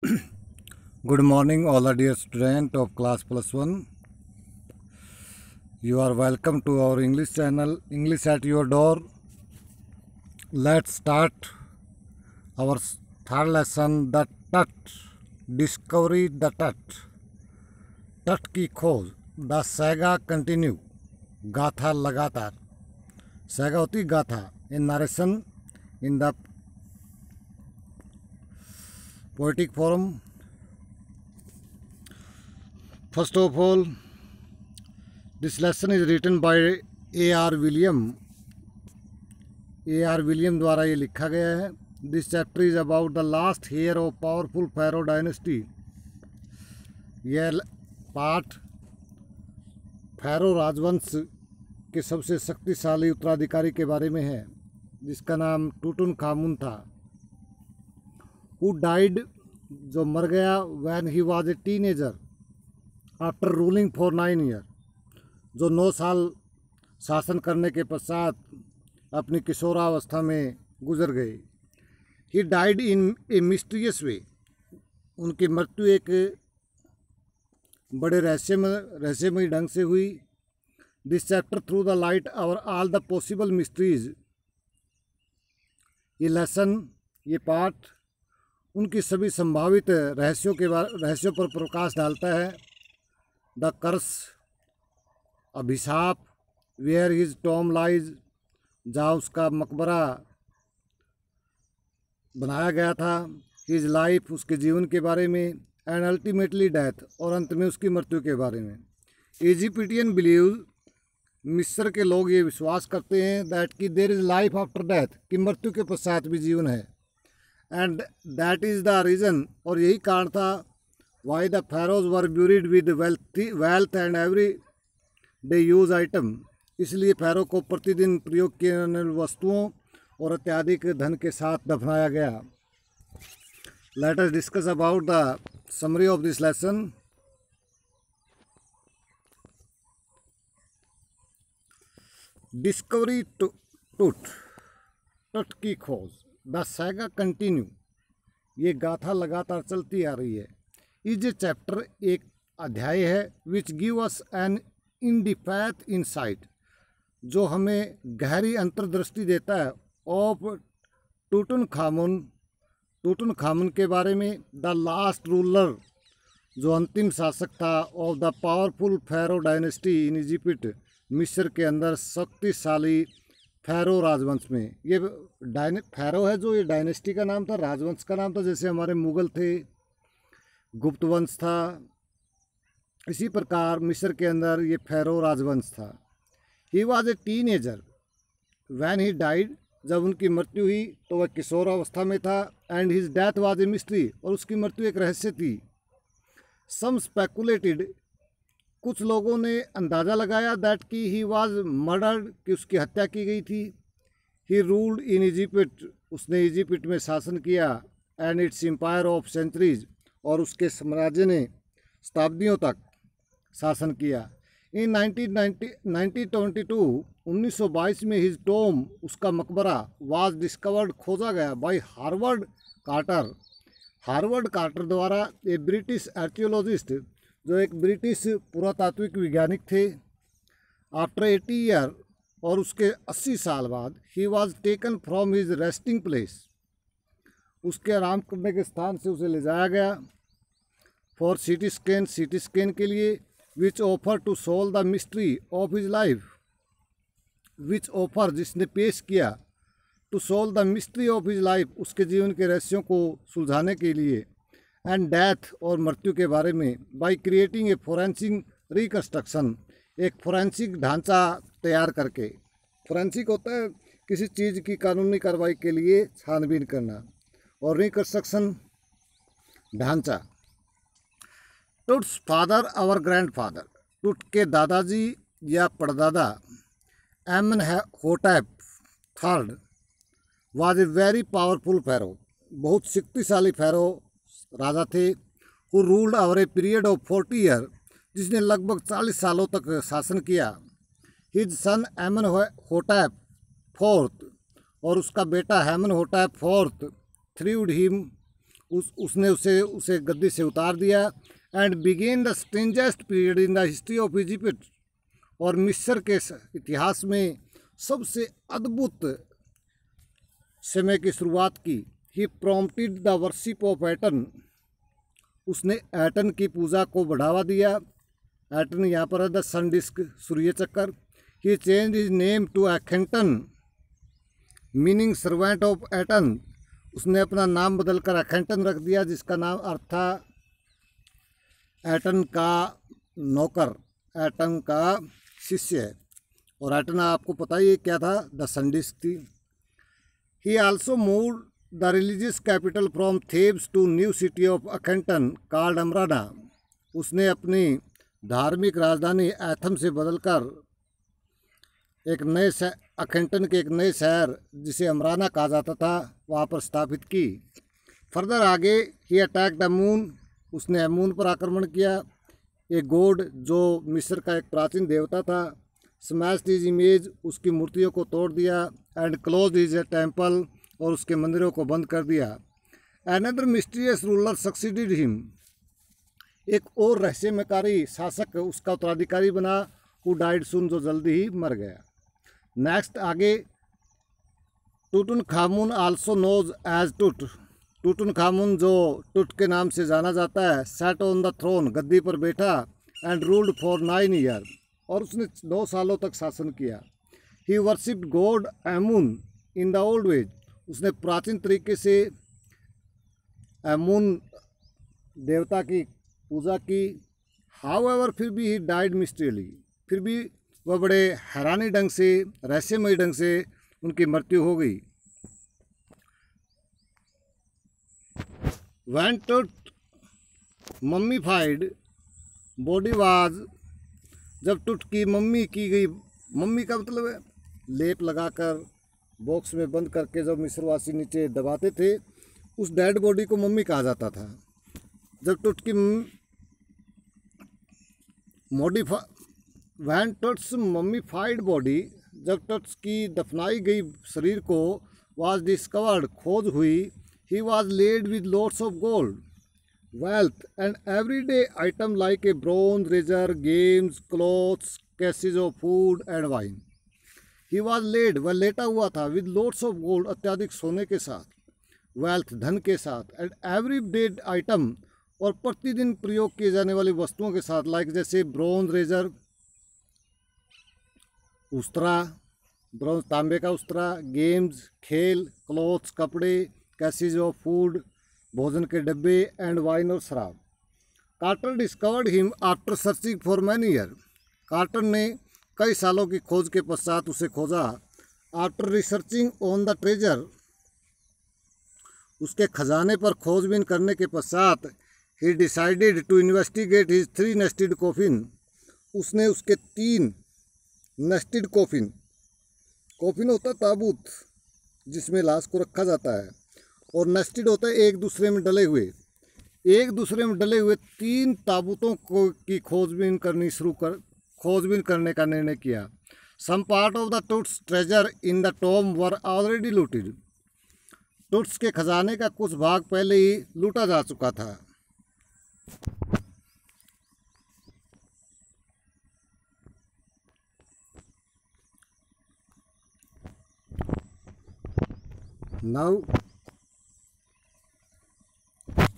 Good morning, all the dear students of class plus one. You are welcome to our English channel, English at your door. Let's start our third lesson, the TUT. Discovery the TUT. TUT की खोज, the saga continue. गाथा लगातार. saga होती गाथा. In narration, in the poetic form. First of all, this lesson is written by A.R. William. A.R. William द्वारा ये लिखा गया है. This chapter is about the last heir of powerful Pharaoh dynasty. यह पाठ फैरो राजवंश के सबसे शक्तिशाली उत्तराधिकारी के बारे में है, जिसका नाम टूटनखामुन था. Who died, जो मर गया, when he was a teenager. After ruling for 9 year, जो 9 साल शासन करने के पश्चात अपनी किशोरावस्था में गुजर गए. He died in A mysterious वे, उनकी मृत्यु एक बड़े रहस्यमय ढंग से हुई. This chapter through the light our all the possible mysteries. ये लेसन, ये पाठ उनकी सभी संभावित रहस्यों पर प्रकाश डालता है. द कर्स, अभिशाप, वेयर हिज टॉम लाइज, जहाँ उसका मकबरा बनाया गया था, हिज लाइफ, उसके जीवन के बारे में, एंड अल्टीमेटली डेथ, और अंत में उसकी मृत्यु के बारे में. इजिप्टियन बिलीव, मिस्र के लोग ये विश्वास करते हैं दैट कि there is life after death, कि मृत्यु के पश्चात भी जीवन है. And that is the reason, और यही कारण था why the pharaohs were buried with wealth and every day use item. इसलिए फैरो को प्रतिदिन प्रयोग किए जाने वाली वस्तुओं और अत्यधिक धन के साथ दफनाया गया. Let us discuss about the summary of this lesson. Discovery TUT की खोज. The saga continue, ये गाथा लगातार चलती आ रही है. इज ए चैप्टर, एक अध्याय है, which give us an in depth insight, जो हमें गहरी अंतर्दृष्टि देता है ऑफ टूटनखामुन के बारे में. द लास्ट रूलर, जो अंतिम शासक था, of the powerful pharaoh dynasty in Egypt, मिस्र के अंदर शक्तिशाली फैरो राजवंश में. ये फैरो है जो ये डायनेस्टी का नाम था, राजवंश का नाम था. जैसे हमारे मुगल थे, गुप्त वंश था, इसी प्रकार मिस्र के अंदर ये फैरो राजवंश था. He was a teenager when he died, जब उनकी मृत्यु हुई तो वह किशोरावस्था में था. And his death was a mystery, और उसकी मृत्यु एक रहस्य थी. सम स्पेकुलेटेड, कुछ लोगों ने अंदाज़ा लगाया दैट कि ही वॉज मर्डर्ड, कि उसकी हत्या की गई थी. ही रूल्ड इन इजिप्ट, उसने इजिप्ट में शासन किया. And its empire of centuries, और उसके साम्राज्य ने शताब्दियों तक शासन किया. इन 1922 में हिज टोम, उसका मकबरा, वाज डिस्कवर्ड, खोजा गया, बाय हार्वर्ड कार्टर द्वारा, ए ब्रिटिश आर्कियोलॉजिस्ट, जो एक ब्रिटिश पुरातात्विक वैज्ञानिक थे. आफ्टर 80 ईयर, और उसके 80 साल बाद, he was taken from his resting place, उसके आराम करने के स्थान से उसे ले जाया गया. फॉर सीटी स्कैन के लिए. Which offer to solve the mystery of his life, which offer, जिसने पेश किया, to solve the mystery of his life, उसके जीवन के रहस्यों को सुलझाने के लिए. एंड डेथ, और मृत्यु के बारे में. By creating a forensic reconstruction, एक फोरेंसिक ढांचा तैयार करके. फोरेंसिक होता है किसी चीज़ की कानूनी कार्रवाई के लिए छानबीन करना, और रिकन्स्ट्रक्शन ढांचा. टुट्स फादर आवर ग्रैंडफादर, टुट के दादाजी या परदादा, एमनहोटेप III was a very powerful pharaoh, बहुत शक्तिशाली फैरो राजा थे. Who ruled over a period of 40 year, जिसने लगभग 40 सालों तक शासन किया. हिज सन एमनहोटेप IV, और उसका बेटा हेमनहोटेप IV थ्रीवड हिम, उसने उसे गद्दी से उतार दिया। And began the strangest period in the history of Egypt, और मिस्र के इतिहास में सबसे अद्भुत समय की शुरुआत की। He prompted the worship of Aten, उसने एटन की पूजा को बढ़ावा दिया। एटन यहाँ पर है द सन डिस्क, सूर्य चक्कर। He change his name to Akhenaten meaning servant of Aten, उसने अपना नाम बदलकर एखेंटन रख दिया, जिसका नाम अर्थ था एटन का नौकर, एटन का शिष्य। और एटन आपको पता ही क्या था, द सन डिस्क थी। He also moved the religious capital from Thebes to new city of Akhenaten called Amarna, उसने अपनी धार्मिक राजधानी एथम से बदलकर एक नए अखेंटन के एक नए शहर जिसे अमराना कहा जाता था वहाँ पर स्थापित की। फर्दर आगे ही अटैक द मून, उसने मून पर आक्रमण किया। एक गॉड जो मिस्र का एक प्राचीन देवता था। स्मैश्ड हिज इमेज, उसकी मूर्तियों को तोड़ दिया। एंड क्लोज्ड हिज टेम्पल, और उसके मंदिरों को बंद कर दिया। Another mysterious ruler succeeded him, एक और रहस्यमयकारी शासक उसका उत्तराधिकारी बना। हु डाइड सून, जो जल्दी ही मर गया। नेक्स्ट आगे टूटनखामुन आल्सो नोज एज टूट, टूटनखामुन जो टूट के नाम से जाना जाता है, सैट ऑन द थ्रोन, गद्दी पर बैठा। एंड रूल्ड फॉर 9 ईयर, और उसने 9 सालों तक शासन किया। He worshipped god Amun in the old ways, उसने प्राचीन तरीके से एमून देवता की पूजा की। हाउएवर, फिर भी ही डाइड मिस्टीरियसली, फिर भी वह बड़े हैरानी ढंग से, रहस्यमयी ढंग से उनकी मृत्यु हो गई। व्हेन टूट मम्मीफाइड बॉडी वाज, जब टूट की मम्मी की गई, मम्मी का मतलब है लेप लगाकर बॉक्स में बंद करके जब मिस्रवासी नीचे दबाते थे, उस डेड बॉडी को मम्मी कहा जाता था। जब टूट की वैन टट्स मम्मीफाइड बॉडी, जब टट्स की दफनाई गई शरीर को वाज डिस्कवर्ड, खोज हुई। He was laid with loads of gold, wealth and everyday item like a bronze, razor, games, clothes, cases of food and wine. He was laid, वह लेटा हुआ था, विद लोड्स ऑफ गोल्ड, अत्याधिक सोने के साथ, वेल्थ, धन के साथ, एंड एवरी डेड आइटम, और प्रतिदिन प्रयोग किए जाने वाली वस्तुओं के साथ, लाइक जैसे ब्रोंज, रेजर, उस्तरा, ब्रोंज तांबे का उस्तरा, गेम्स खेल, क्लॉथ्स कपड़े, कैसेज ऑफ फूड भोजन के डब्बे, एंड वाइन और शराब। Carter discovered him after searching for many year, Carter ने कई सालों की खोज के पश्चात उसे खोजा। After researching on the treasure, उसके खजाने पर खोजबीन करने के पश्चात, he decided to investigate his 3 nested coffin, उसने उसके 3 नेस्टेड कॉफिन, कॉफिन होता है ताबूत जिसमें लाश को रखा जाता है, और नेस्टेड होता है एक दूसरे में डले हुए, एक दूसरे में डले हुए 3 ताबूतों को की खोजबीन करने का निर्णय किया। Some part of the Tut's treasure in the tomb were already looted, Tut's के खजाने का कुछ भाग पहले ही लूटा जा चुका था। Now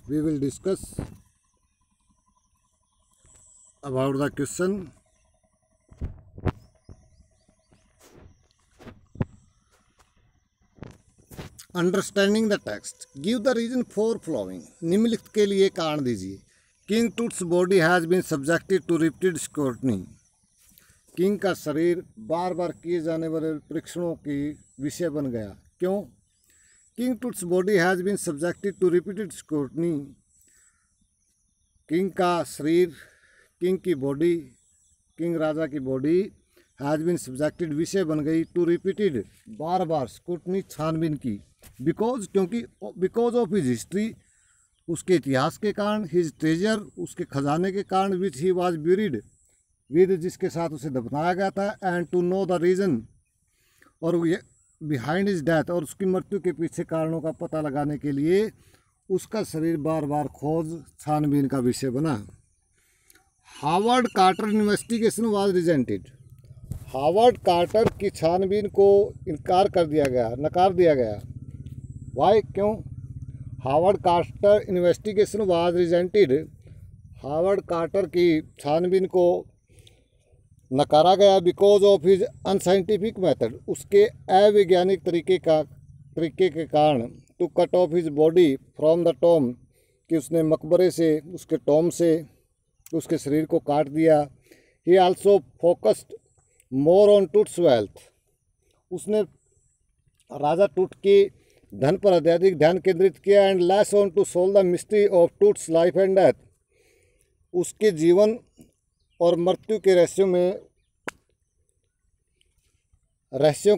we will discuss about the question understanding the text. Give the reason for following, निम्नलिखित के लिए कारण दीजिए। King Tut's body has been subjected to repeated scrutiny, King का शरीर बार बार किए जाने वाले परीक्षणों की विषय बन गया। क्यों? King Tut's body has been subjected to repeated scrutiny, King का शरीर, किंग की बॉडी, किंग राजा की बॉडी हैज़ बीन सब्जेक्टेड विषय बन गई टू रिपीटेड, बार बार स्क्रूटनी, छानबीन की। बिकॉज, क्योंकि बिकॉज ऑफ हिज हिस्ट्री, उसके इतिहास के कारण, हिज ट्रेजर, उसके खजाने के कारण, which he was buried with, जिसके साथ उसे दफनाया गया था, and to know the reason, और बिहाइंड हिज डेथ, और उसकी मृत्यु के पीछे कारणों का पता लगाने के लिए उसका शरीर बार बार खोज छानबीन का विषय बना। Harvard Carter investigation was rejected. Harvard Carter की छानबीन को नकार दिया गया। वाई, क्यों? Harvard Carter investigation was rejected. Harvard Carter की छानबीन को नकारा गया because of his unscientific method. उसके अवैज्ञानिक तरीके के कारण। To cut off his body from the tomb, कि उसने मकबरे से, उसके टॉम से उसके शरीर को काट दिया। ही also focused more on Toots wealth. उसने राजा टूट के धन पर अत्यधिक ध्यान केंद्रित किया। And less on to solve the mystery of Tut's life and death. उसके जीवन और मृत्यु के रहस्यों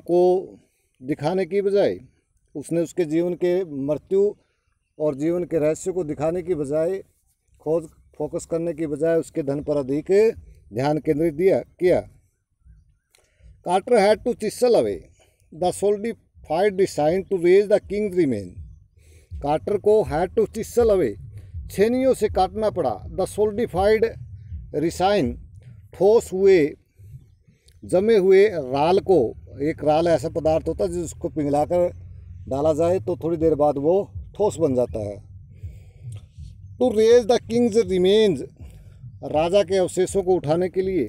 को दिखाने की बजाय, उसने उसके जीवन के मृत्यु और जीवन के रहस्यों को दिखाने की बजाय, फोकस करने की बजाय उसके धन पर अधिक ध्यान केंद्रित किया। Carter had to chisel away the solidified design to raise the king's remain. Carter को हैड टू चिसल अवे, छेनियों से काटना पड़ा। द सोलिडिफाइड रिसाइन, ठोस हुए, जमे हुए राल को। एक राल ऐसा पदार्थ होता है जिसको पिघलाकर डाला जाए तो थोड़ी देर बाद वो ठोस बन जाता है। To raise the king's remains, राजा के अवशेषों को उठाने के लिए।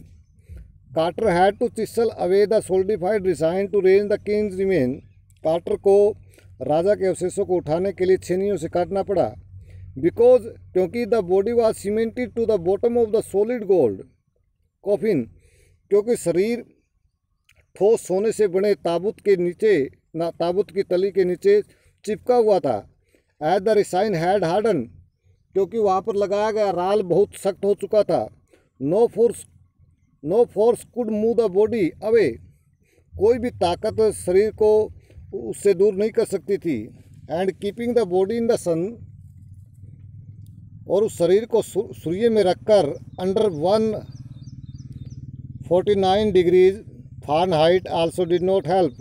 Carter had to chisel away the solidified resin to raise the king's remain. Carter को राजा के अवशेषों को उठाने के लिए छेनियों से काटना पड़ा। बिकॉज, क्योंकि the body was cemented to the bottom of the solid gold coffin, क्योंकि शरीर ठोस सोने से बने ताबूत की तली के नीचे चिपका हुआ था। As the resin had harden, क्योंकि वहाँ पर लगाया गया राल बहुत सख्त हो चुका था। No force could move the body away, कोई भी ताकत शरीर को उससे दूर नहीं कर सकती थी। And keeping the body in the sun, और उस शरीर को सूर्य में रखकर under 149 degrees Fahrenheit also did not help,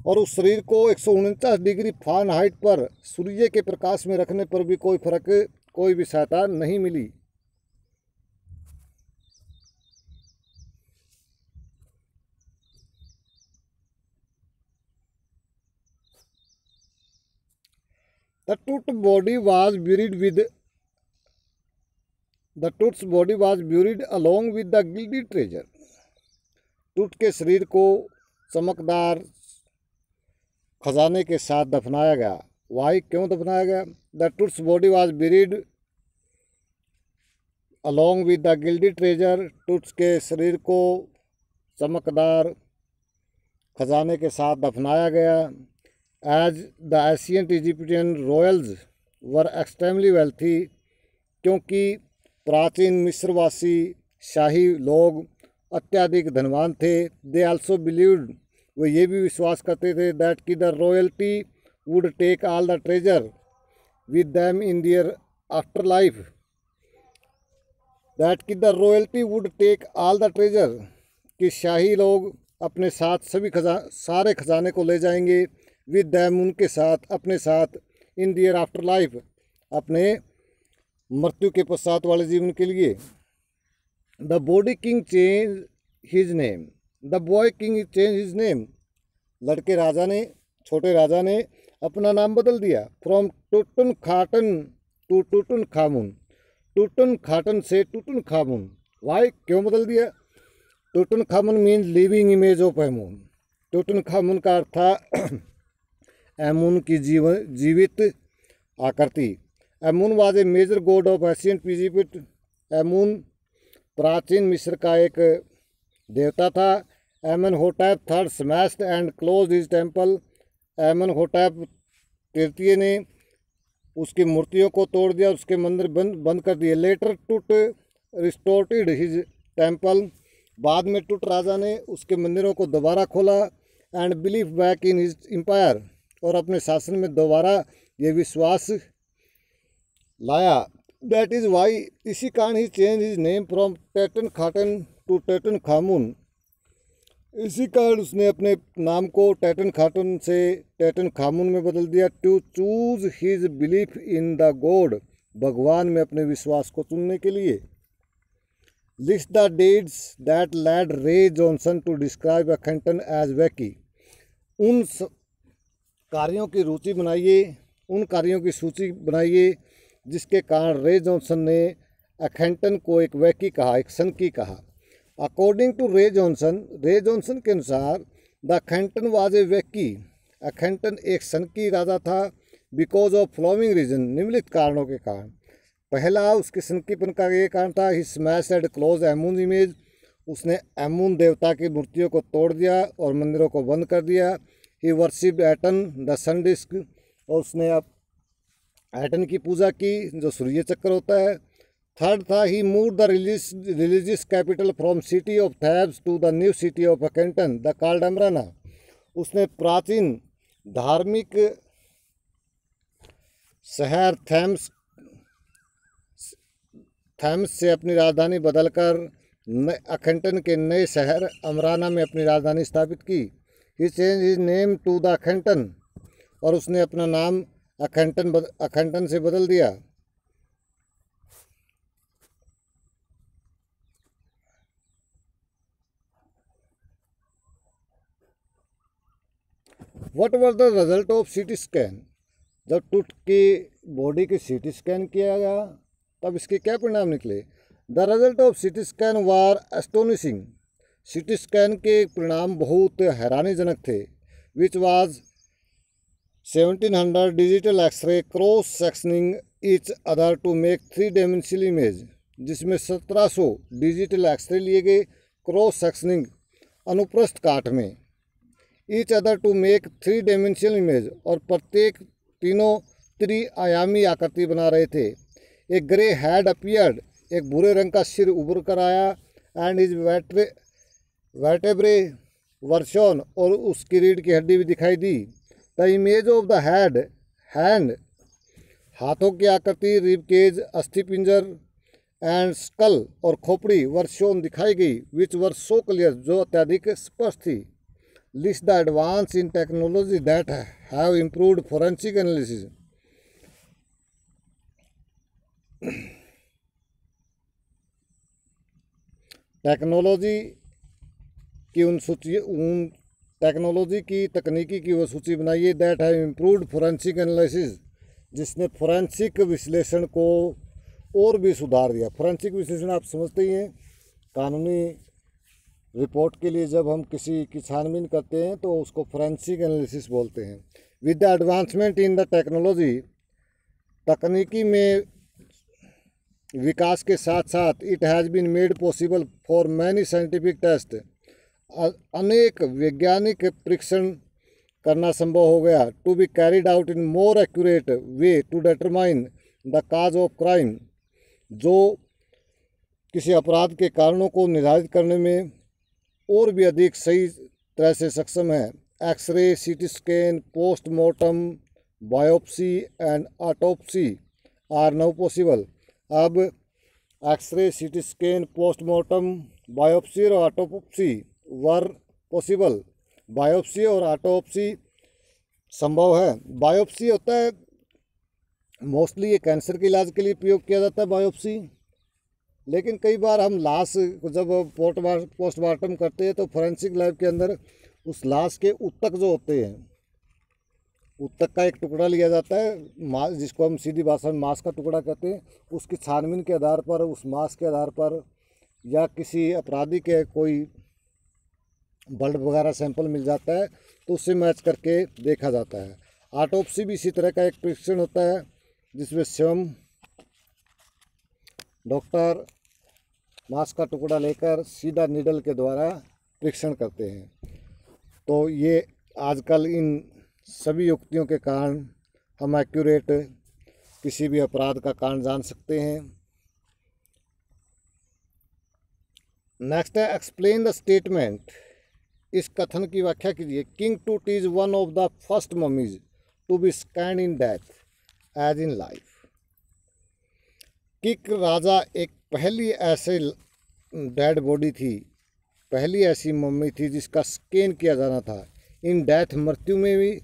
और उस शरीर को 149 डिग्री फ़ारेनहाइट पर सूर्य के प्रकाश में रखने पर भी कोई भी सहायता नहीं मिली। The Tut's body was buried along with the gilded treasure. टूट के शरीर को चमकदार खजाने के साथ दफनाया गया। वाई, क्यों दफनाया गया? The Tut's body was buried along with the gilded treasure। टूट्स के शरीर को चमकदार खजाने के साथ दफनाया गया। As the ancient Egyptian royals were extremely wealthy, क्योंकि प्राचीन मिस्रवासी शाही लोग अत्यधिक धनवान थे। दे आल्सो बिलीव्ड, वो ये भी विश्वास करते थे दैट कि the royalty would take all the treasure with them in their afterlife. That कि the royalty would take all the treasure, कि शाही लोग अपने साथ सारे खजाने को ले जाएंगे। विद दैम, उनके साथ, अपने साथ। इन दियर आफ्टर लाइफ, अपने मृत्यु के पश्चात वाले जीवन के लिए। The body king change his name, the boy king change his name. छोटे राजा ने अपना नाम बदल दिया। फ्रॉम टूटन खाटन टू टूटन खामुन, टूटन खाटन से टूटन खामुन। वाई, क्यों बदल दिया? Tutankhamun means living image of Amun. Tutankhamun का अर्थ था एमून की जीवित आकृति। Amun was a major god of ancient Egypt. Amun प्राचीन मिस्र का एक देवता था। Amenhotep third smashed and closed his temple. Amenhotep तृतीय ने उसकी मूर्तियों को तोड़ दिया, उसके मंदिर बंद कर दिए। लेटर टूट रिस्टोर्टेड हिज टेम्पल, बाद में टूट राजा ने उसके मंदिरों को दोबारा खोला। And believe back in his empire, और अपने शासन में दोबारा ये विश्वास लाया। दैट इज़ वाई, इसी कारण he change his name from Tutankhaten to Tutankhamun. इसी कारण उसने अपने नाम को टैटन खातून से टैटन खामून में बदल दिया, to choose his belief in the god, भगवान में अपने विश्वास को चुनने के लिए। List the dates that led Ray Johnson to describe Akhenaten as wacky. उन कार्यों की रुचि बनाइए, उन कार्यों की सूची बनाइए जिसके कारण रे जॉनसन ने अखेंटन को एक वैकी कहा, एक सनकी कहा। अकॉर्डिंग टू रे जॉनसन के अनुसार द अखेंटन वाज ए वैकी, अखेंटन एक सनकी राजा था, बिकॉज ऑफ फ्लोइंग रीजन, निम्नलिखित कारणों के कारण। पहला उसके सनकीपन का ये कारण था, ही स्मैश एंड क्लोज एमून इमेज, उसने एमून देवता की मूर्तियों को तोड़ दिया और मंदिरों को बंद कर दिया। He worship Aten the sun disc, और उसने अब एटन की पूजा की जो सूर्य चक्र होता है। थर्ड था, he move the religious capital from city of Thebes to the new city of Akhetaten the called Amarna, उसने प्राचीन धार्मिक शहर थेम्स से अपनी राजधानी बदलकर अखेंटन के नए शहर अमराना में अपनी राजधानी स्थापित की। He change his name to the Akhenaten, और उसने अपना नाम अखेंटन से बदल दिया। What was the result of CT scan, जब टूट की बॉडी की सीटी स्कैन किया गया तब इसके क्या परिणाम निकले। The result of CT scan were astonishing, CT scan के परिणाम बहुत हैरानीजनक थे। Which was 1700 digital x ray cross sectioning each other to make 3 dimensional image, जिसमें 1700 डिजिटल एक्सरे लिए गए क्रॉस सेक्शनिंग अनुप्रस्थ काट में, each other to make 3 dimensional image, और प्रत्येक तीनों त्रिआयामी आकृति बना रहे थे। एक ग्रे हेड अपीयर्ड, एक भूरे रंग का सिर उभर कर आया, एंड हिज वर्टेब्रे वर्शोन, और उसकी रीढ़ की हड्डी भी दिखाई दी। The image of the hand, हाथों की आकृति, रिबकेज, अस्थिपिंजर एंड स्कल और खोपड़ी वर्शोन दिखाई गई, विच वर सो क्लियर, जो अत्यधिक स्पष्ट थी। List the advance in technology that have improved forensic analysis, technology की तकनीकी की वो सूची बनाइए that have improved forensic analysis, जिसने फोरेंसिक विश्लेषण को और भी सुधार दिया। फोरेंसिक विश्लेषण आप समझते ही हैं, कानूनी रिपोर्ट के लिए जब हम किसी की छानबीन करते हैं तो उसको फोरेंसिक एनालिसिस बोलते हैं। With the advancement in the technology, तकनीकी में विकास के साथ साथ it has been made possible for many scientific test, अनेक वैज्ञानिक परीक्षण करना संभव हो गया। To be carried out in more accurate way to determine the cause of crime, जो किसी अपराध के कारणों को निर्धारित करने में और भी अधिक सही तरह से सक्षम है। X-ray, CT scan, postmortem, biopsy and autopsy are now possible. अब x-ray, CT scan, postmortem, biopsy और ऑटोप्सी वर पॉसिबल। बायोप्सी और ऑटोप्सी संभव है। बायोप्सी होता है मोस्टली ये कैंसर के इलाज के लिए प्रयोग किया जाता है बायोप्सी, लेकिन कई बार हम लाश को जब पोस्टमार्टम करते हैं तो फोरेंसिक लैब के अंदर उस लाश के ऊतक जो होते हैं, ऊतक का एक टुकड़ा लिया जाता है, मांस, जिसको हम सीधी भाषा में मांस का टुकड़ा कहते हैं, उसकी छानबीन के आधार पर, उस मांस के आधार पर, या किसी अपराधी के कोई ब्लड वगैरह सैंपल मिल जाता है तो उससे मैच करके देखा जाता है। ऑटोप्सी भी इसी तरह का एक परीक्षण होता है जिसमें स्वयं डॉक्टर मांस का टुकड़ा लेकर सीधा नीडल के द्वारा परीक्षण करते हैं। तो ये आजकल इन सभी युक्तियों के कारण हम एक्यूरेट किसी भी अपराध का कारण जान सकते हैं। नेक्स्ट है एक्सप्लेन द स्टेटमेंट, इस कथन की व्याख्या कीजिए। King Tut is one of the first mummies to be scanned in death as in life. किक राजा एक पहली ऐसे डेड बॉडी थी पहली ऐसी मम्मी थी जिसका स्कैन किया जाना था, इन डेथ, मृत्यु में भी,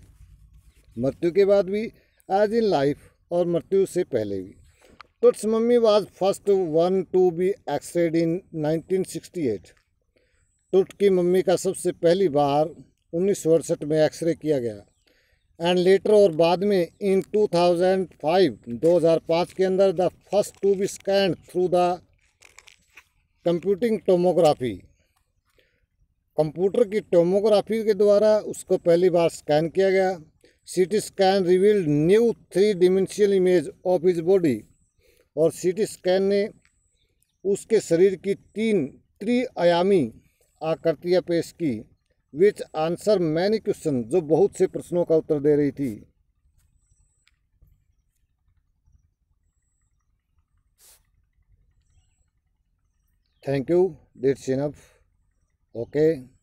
मृत्यु के बाद भी, एज इन लाइफ और मृत्यु से पहले भी। Tut's mummy was first one to be x-rayed in 1968। Tut की मम्मी का सबसे पहली बार 1968 में एक्सरे किया गया, एंड लेटर और बाद में इन 2005 के अंदर the first to be scan through the computing tomography. Computer की टोमोग्राफी के द्वारा उसको पहली बार स्कैन किया गया। CT scan revealed new 3 dimensional image of his body, और सीटी स्कैन ने उसके शरीर की 3 त्रिआयामी आकृतियाँ पेश की, विच आंसर मैनी क्वेश्चन, जो बहुत से प्रश्नों का उत्तर दे रही थी। Thank you, that's enough. Okay.